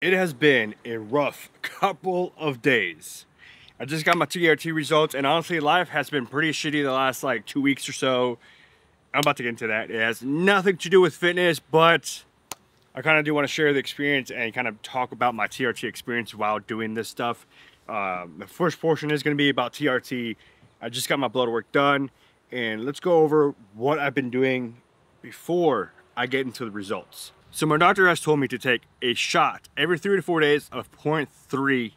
It has been a rough couple of days. I just got my TRT results, and honestly, life has been pretty shitty the last like 2 weeks or so. I'm about to get into that. It has nothing to do with fitness, but I kind of do want to share the experience and kind of talk about my TRT experience while doing this stuff. The first portion is going to be about TRT. I just got my blood work done, and let's go over what I've been doing before I get into the results. So my doctor has told me to take a shot every 3 to 4 days of 0.3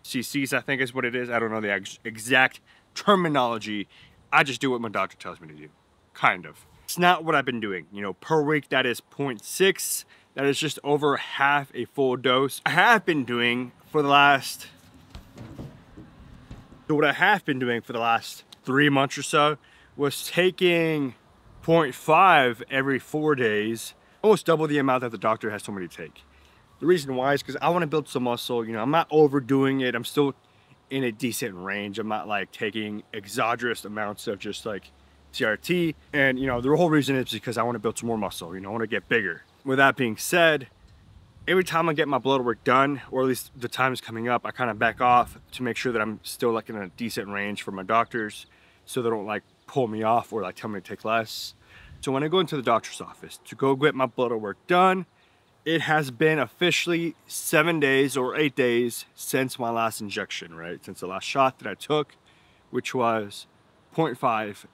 cc's, I think is what it is. I don't know the exact terminology. I just do what my doctor tells me to do, kind of. It's not what I've been doing. You know, per week that is 0.6. That is just over half a full dose. I have been doing for the last, what I have been doing for the last 3 months or so was taking 0.5 every 4 days, almost double the amount that the doctor has told me to take. The reason why is because I want to build some muscle. You know, I'm not overdoing it. I'm still in a decent range. I'm not like taking exogenous amounts of just like TRT. And you know, the whole reason is because I want to build some more muscle. You know, I want to get bigger. With that being said, every time I get my blood work done, or at least the time is coming up, I kind of back off to make sure that I'm still like in a decent range for my doctors, so they don't like pull me off or like tell me to take less. So when I go into the doctor's office to go get my blood work done, it has been officially 7 days or 8 days since my last injection, right? Since the last shot that I took, which was 0.5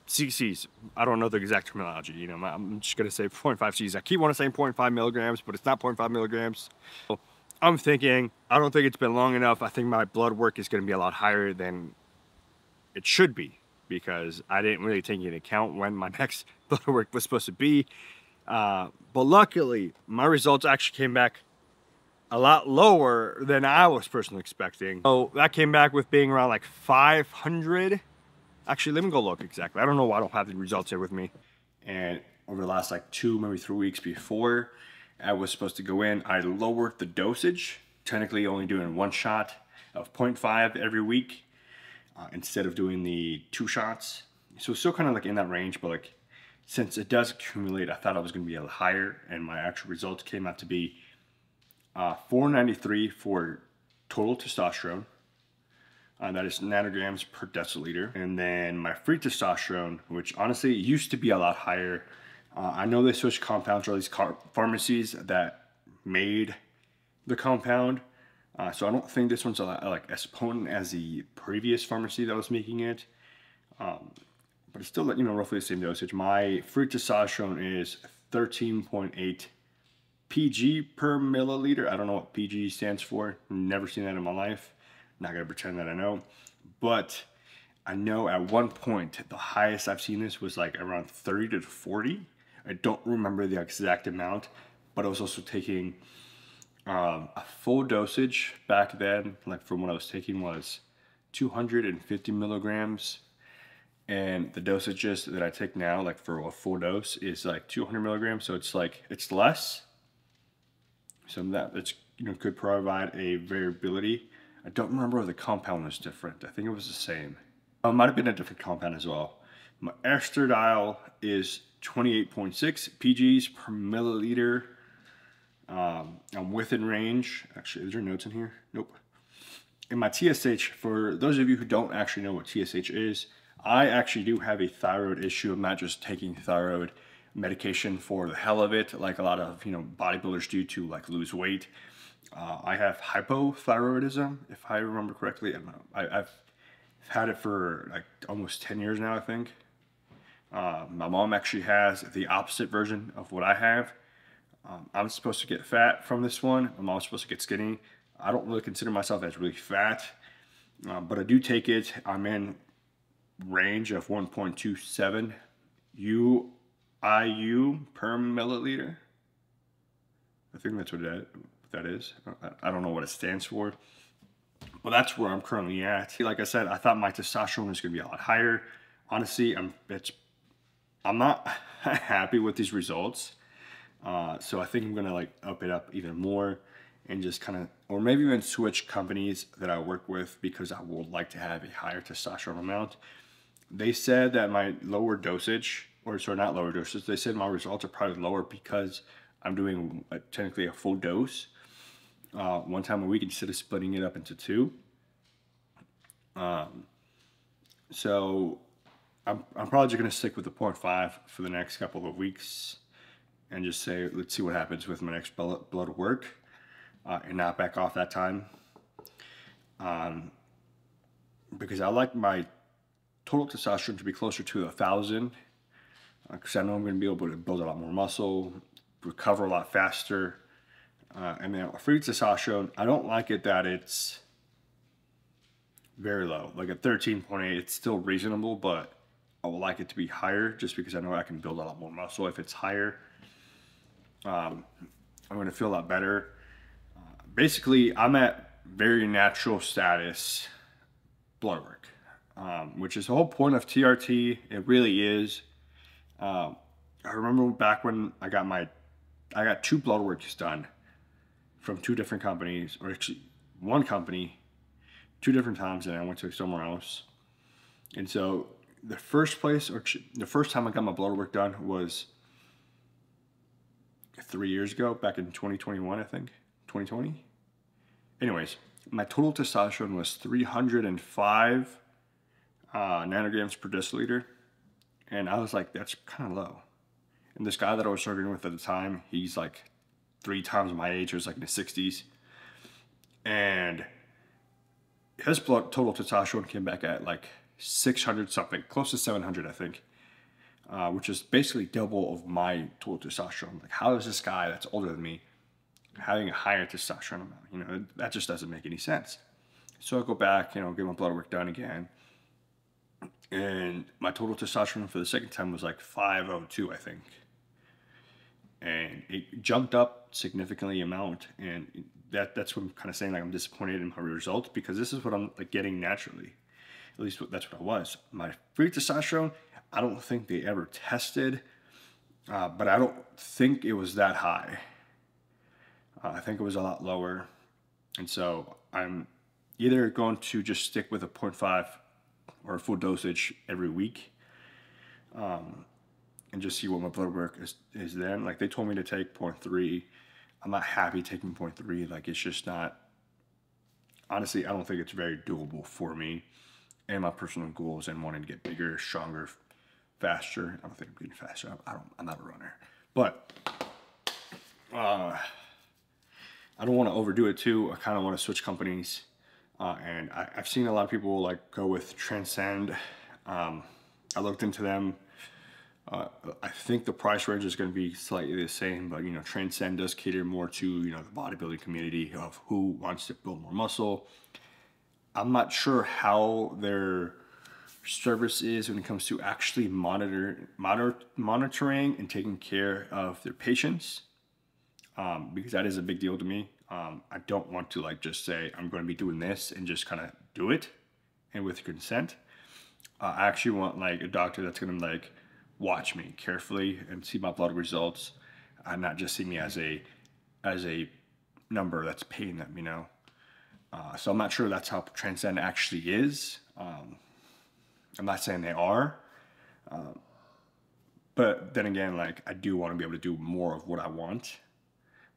cc's. I don't know the exact terminology, you know, I'm just gonna say 0.5 cc's. I keep wanting to say 0.5 milligrams, but it's not 0.5 milligrams. So I'm thinking, I don't think it's been long enough. I think my blood work is gonna be a lot higher than it should be, because I didn't really take into account when my next blood work was supposed to be. But luckily, my results actually came back a lot lower than I was personally expecting. So that came back with being around like 500. Actually, let me go look exactly. I don't know why I don't have the results here with me. And over the last like 2, maybe 3 weeks before I was supposed to go in, I lowered the dosage, technically only doing 1 shot of 0.5 every week instead of doing the 2 shots. So it's still kind of like in that range, but like since it does accumulate, I thought I was going to be a little higher, and my actual results came out to be 493 for total testosterone. That is nanograms per deciliter. And then my free testosterone, which honestly used to be a lot higher. I know they switched compounds, or at least pharmacies that made the compound. So I don't think this one's like as potent as the previous pharmacy that was making it. But it's still, you know, roughly the same dosage. My free testosterone is 13.8 PG per milliliter. I don't know what PG stands for. Never seen that in my life. Not gonna pretend that I know, but I know at one point the highest I've seen this was like around 30 to 40. I don't remember the exact amount, but I was also taking a full dosage back then. Like from what I was taking was 250 milligrams, and the dosages that I take now, like for a full dose, is like 200 milligrams. So it's like it's less. So that's, you know, could provide a variability. I don't remember if the compound was different. I think it was the same. It might have been a different compound as well. My estradiol is 28.6 PGs per milliliter. I'm within range. Actually, is there notes in here? Nope. And my TSH, for those of you who don't actually know what TSH is, I actually do have a thyroid issue. I'm not just taking thyroid medication for the hell of it, like a lot of, you know, bodybuilders do to like lose weight. I have hypothyroidism, if I remember correctly. I've had it for like almost 10 years now, I think. My mom actually has the opposite version of what I have. I'm supposed to get fat from this one. My mom's supposed to get skinny. I don't really consider myself as really fat, but I do take it. I'm in range of 1.27 UIU per milliliter. I think that's what that is. I don't know what it stands for, but that's where I'm currently at. Like I said, I thought my testosterone was going to be a lot higher. Honestly, I'm not happy with these results. So I think I'm gonna like up it up even more and just kind of, or maybe even switch companies that I work with, because I would like to have a higher testosterone amount. They said that my lower dosage, or sorry, not lower dosage, they said my results are probably lower because I'm doing technically a full dose. one time a week instead of splitting it up into two. So I'm probably just going to stick with the 0.5 for the next couple of weeks and just say, let's see what happens with my next blood work, and not back off that time. Because I like my total testosterone to be closer to 1,000, because I know I'm going to be able to build a lot more muscle, recover a lot faster. And then free testosterone, I don't like it that it's very low. Like at 13.8, it's still reasonable, but I would like it to be higher just because I know I can build a lot more muscle. If it's higher, I'm going to feel a lot better. Basically, I'm at very natural status blood work, which is the whole point of TRT. It really is. I remember back when I got 2 blood works done from 2 different companies, or actually 1 company, 2 different times, and I went to somewhere else. And so the first time I got my blood work done was 3 years ago, back in 2021, I think, 2020. Anyways, my total testosterone was 305 nanograms per deciliter, and I was like, that's kind of low. And this guy that I was working with at the time, he's like 3 times my age. It was like in the 60s, and his total testosterone came back at like 600 something, close to 700, I think, which is basically double of my total testosterone. Like, how is this guy that's older than me having a higher testosterone amount? You know, that just doesn't make any sense. So I go back, you know, get my blood work done again, and my total testosterone for the second time was like 502, I think. And it jumped up significantly amount, and that's what I'm kind of saying, like, I'm disappointed in my results, because this is what I'm like getting naturally. At least that's what I was. My free testosterone, I don't think they ever tested, but I don't think it was that high. I think it was a lot lower. And so I'm either going to just stick with a 0.5 or a full dosage every week, and just see what my blood work is then. Like, they told me to take 0.3. I'm not happy taking 0.3. Like, it's just not, honestly, I don't think it's very doable for me and my personal goals and wanting to get bigger, stronger, faster. I don't think I'm getting faster. I'm not a runner. But I don't want to overdo it too. I kind of want to switch companies. And I've seen a lot of people like go with Transcend. I looked into them. I think the price range is going to be slightly the same, but, you know, Transcend does cater more to, you know, the bodybuilding community of who wants to build more muscle. I'm not sure how their service is when it comes to actually monitoring and taking care of their patients, because that is a big deal to me. I don't want to like just say I'm going to be doing this and just kind of do it and with consent. I actually want like a doctor that's going to like watch me carefully and see my blood results, and not just see me as a number that's paying them, you know. So I'm not sure that's how Transcend actually is. I'm not saying they are, but then again, like, I do want to be able to do more of what I want,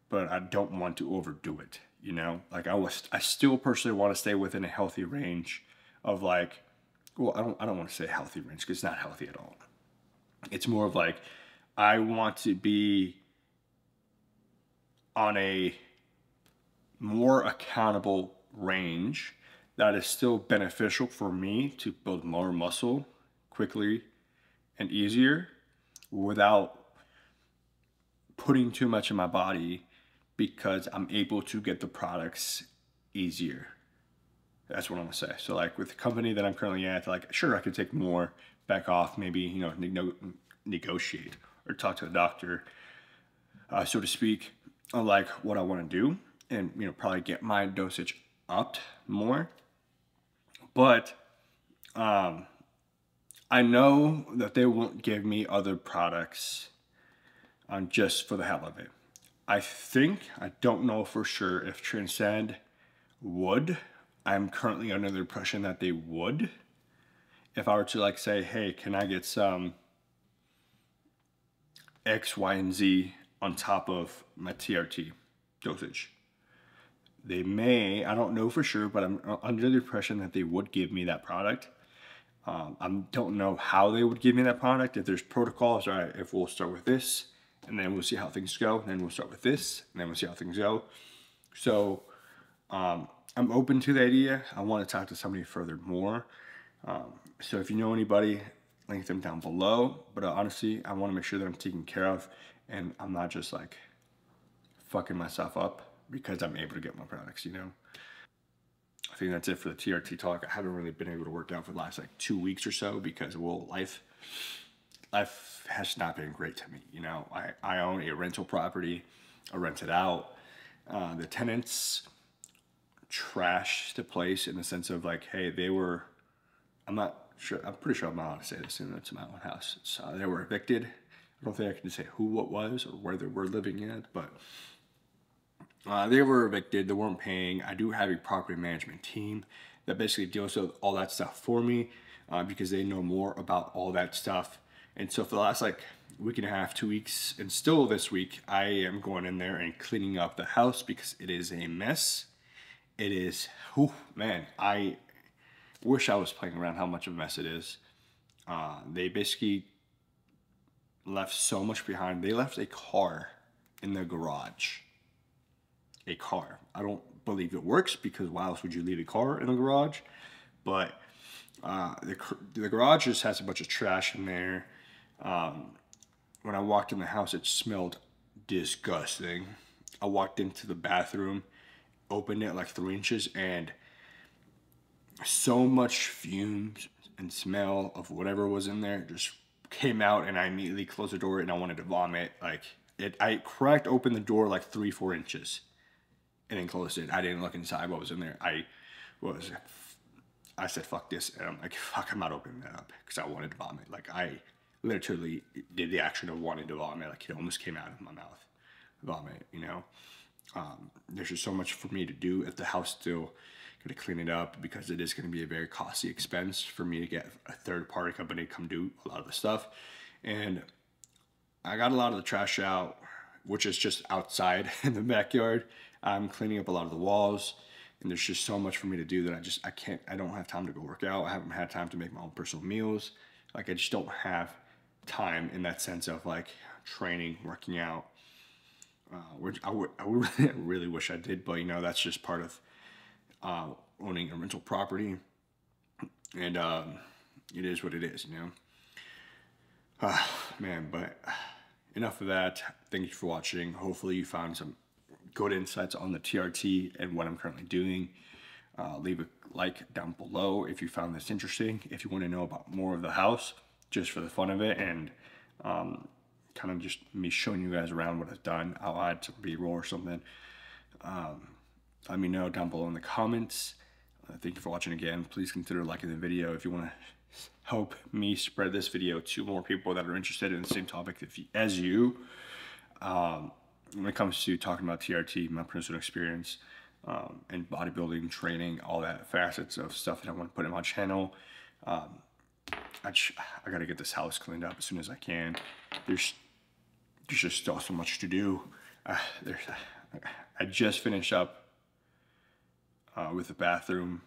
but I don't want to overdo it, you know. Like, I still personally want to stay within a healthy range of like, well, I don't want to say healthy range, because it's not healthy at all. It's more of like, I want to be on a more accountable range that is still beneficial for me to build more muscle quickly and easier without putting too much in my body, because I'm able to get the products easier. That's what I'm gonna say. So like with the company that I'm currently at, like, sure, I could take more, back off, maybe, you know, negotiate or talk to the doctor, so to speak, on like what I want to do, and, you know, probably get my dosage upped more. But I know that they won't give me other products just for the hell of it. I don't know for sure if Transcend would. I'm currently under the impression that they would. If I were to like say, hey, can I get some X, Y, and Z on top of my TRT dosage? They may, I don't know for sure, but I'm under the impression that they would give me that product. I don't know how they would give me that product. If there's protocols, all right, if we'll start with this, and then we'll see how things go. Then we'll start with this, and then we'll see how things go. So I'm open to the idea. I want to talk to somebody further more. So if you know anybody, link them down below. But honestly, I want to make sure that I'm taken care of, and I'm not just like fucking myself up because I'm able to get my products, you know? I think that's it for the TRT talk. I haven't really been able to work out for the last like 2 weeks or so because, well, life has not been great to me. You know, I own a rental property. I rent it out. The tenants trashed the place in the sense of like, hey, they were, I'm not sure, I'm pretty sure I'm not allowed to say this, and it's my own house. They were evicted. I don't think I can say who it was or where they were living at, but they were evicted. They weren't paying. I do have a property management team that basically deals with all that stuff for me because they know more about all that stuff. And so for the last like week and a half, 2 weeks, and still this week, I am going in there and cleaning up the house because it is a mess. It is, whew, man, I wish I was playing around how much of a mess it is. They basically left so much behind. They left a car in the garage. A car. I don't believe it works because why else would you leave a car in a garage? But the garage just has a bunch of trash in there. When I walked in the house, it smelled disgusting. I walked into the bathroom, opened it like 3 inches, and so much fumes and smell of whatever was in there just came out, and I immediately closed the door and I wanted to vomit. Like I cracked open the door like 3-4 inches and then closed it. I didn't look inside what was in there. I said, fuck this. And I'm like, fuck, I'm not opening that up because I wanted to vomit. Like I literally did the action of wanting to vomit. Like it almost came out of my mouth. Vomit, you know? There's just so much for me to do at the house still. Gonna clean it up because it is gonna be a very costly expense for me to get a third party company to come do a lot of the stuff. And I got a lot of the trash out, which is just outside in the backyard. I'm cleaning up a lot of the walls, and there's just so much for me to do that I don't have time to go work out. I haven't had time to make my own personal meals. Like I just don't have time in that sense of like training, working out, which I really wish I did, but you know, that's just part of owning a rental property, and it is what it is, you know. Man, but enough of that. Thank you for watching. Hopefully you found some good insights on the TRT and what I'm currently doing. Leave a like down below if you found this interesting. If you want to know about more of the house, just for the fun of it, and kind of just me showing you guys around what I've done. I'll add some B-roll or something. Let me know down below in the comments. Thank you for watching again. Please consider liking the video if you want to help me spread this video to more people that are interested in the same topic as you. When it comes to talking about TRT, my personal experience, and bodybuilding, training, all that facets of stuff that I want to put in my channel. I gotta get this house cleaned up as soon as I can. There's just still so much to do. I just finished up with the bathroom,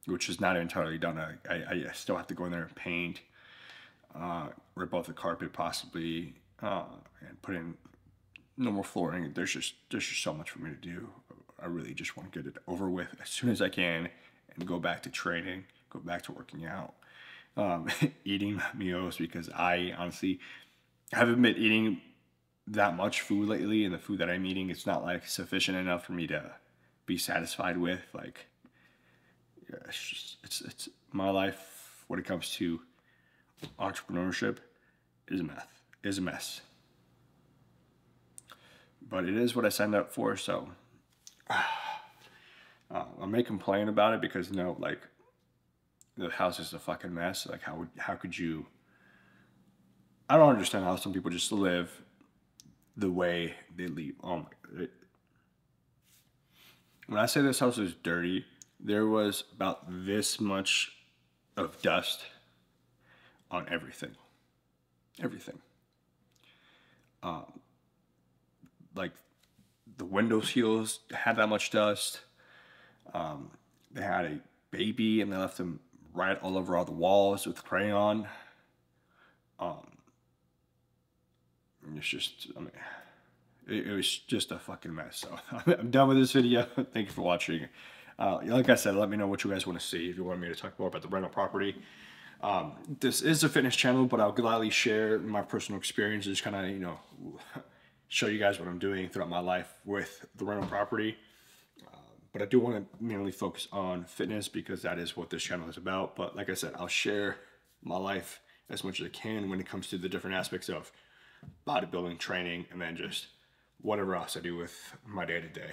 which is not entirely done. I still have to go in there and paint, rip off the carpet possibly, and put in normal flooring. There's just so much for me to do. I really just want to get it over with as soon as I can and go back to training, go back to working out, eating meals, because I honestly haven't been eating that much food lately, and the food that I'm eating, it's not like sufficient enough for me to be satisfied with. Like, yeah, it's my life when it comes to entrepreneurship is a mess. But it is what I signed up for, so I may complain about it because, you know, like, the house is a fucking mess. Like, how could you? I don't understand how some people just live the way they leave. Oh my! When I say this house is dirty, there was about this much of dust on everything. Everything. Like the window seals had that much dust. They had a baby and they left him right all over all the walls with crayon. It's just, I mean, it was just a fucking mess. So I'm done with this video. Thank you for watching. Like I said, let me know what you guys want to see. If you want me to talk more about the rental property. This is a fitness channel, but I'll gladly share my personal experiences, kind of, you know, show you guys what I'm doing throughout my life with the rental property. But I do want to mainly focus on fitness because that is what this channel is about. But like I said, I'll share my life as much as I can when it comes to the different aspects of bodybuilding, training, and then just whatever else I do with my day-to-day.